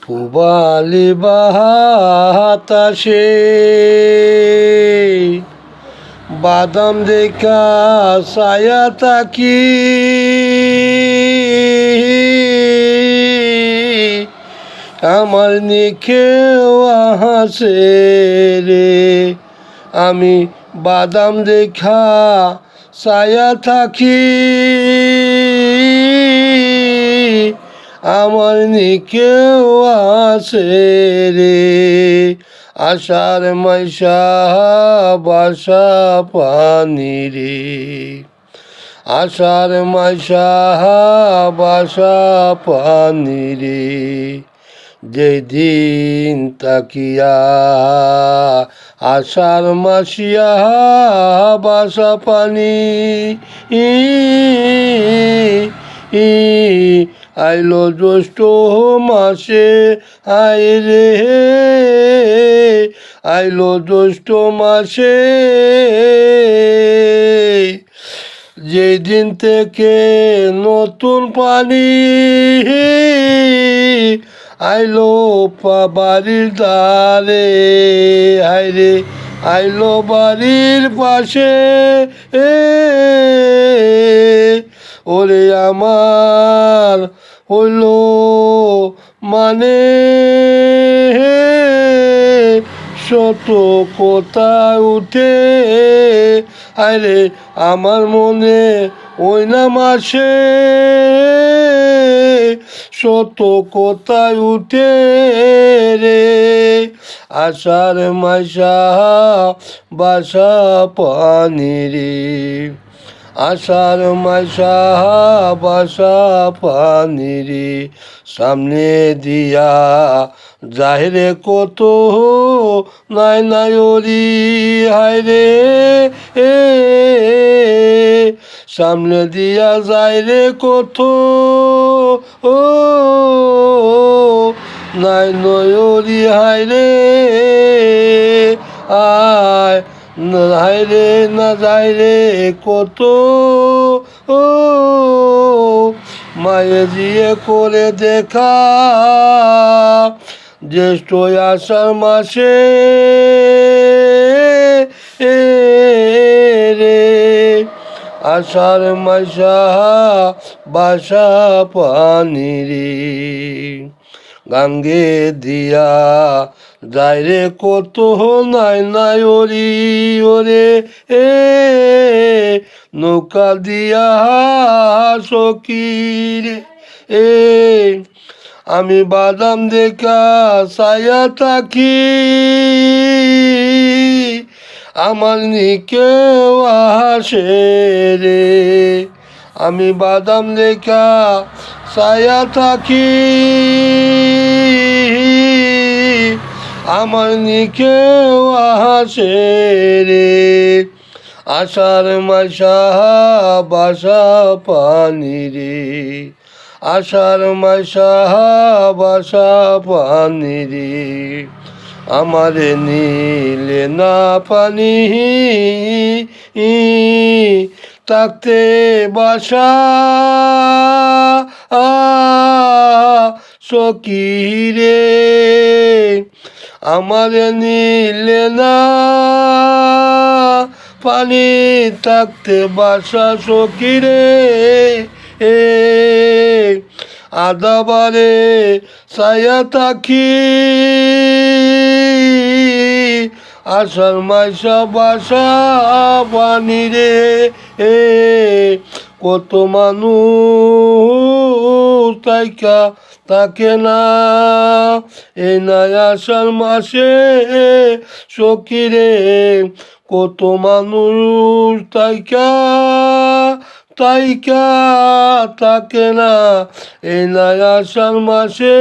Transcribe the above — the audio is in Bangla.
পুবালি বাতাসে বাদাম দেখা ছায়া তাকি আমার নিখেও হাসে রে। আমি বাদাম দেখা ছায়া থাকি আমার নিকেও আছে রে। আষাঢ় মাইশা বাসা পানি রে। আষাঢ় মাইশা বাসা পানি রে। যেদিন তাকিয়া আষাঢ় মাসিয়া বাসা পানি আইলো জ্যৈষ্ঠ মাসে আয় রে। আইলো জ্যৈষ্ঠ মাসে যেদিন থেকে নতুন পানি আইলো বাড়ির দ্বারে আইরে। আইলো বাড়ির পাশে ওরে আমার হইলো মানে শত কোথায় উঠে আরে আমার মনে ওই না মাসে শত কোথায় উঠে রে। আষাঢ় মাইশা বাসা পানি রে। আষাঢ় মাইশা বাসা পানি রে। সামনে দিয়া যাইরে কত নাই নাই ওরি হায় রে। সামনে দিয়া যাইরে কত ও নাই নয়রি হায় রে। আয় হায় রে না যাই রে কত ও মায়ে দিয়ে করে দেখা জ্যৈষ্ঠ আষাঢ় মাসে রে। আষাঢ় মাইশা বাসা পানি রে। গাঙ্গে দিয়া যাইরে কত নাই নাই ওরি ওরে নৌকা দিয়া সকির আমি বাদাম দেখা ছায়া থাকি আমার নিকেও হাসে রে। আমি বাদাম দেখা ছায়া থাকি আমার নিকেও হাসে রে। আষাঢ় মাইশা বাসা পানি রে। আষাঢ় মাইশা বাসা পানি রে। আমারে নীলে না পানি থাকতে বাসা সখী রে। আমারে নীলে না পানি থাকতে বাসা সখী রে। আদাবারে ছায়া থাকি আষাঢ় মাইশা বাসা পানি রে। কত মানুষ তাইকা থাকে না এই নাই আষাঢ় মাসে সখী রে। কত মানুষ তাইকা তাইকা থাকে না এই নাই আষাঢ় মাসে।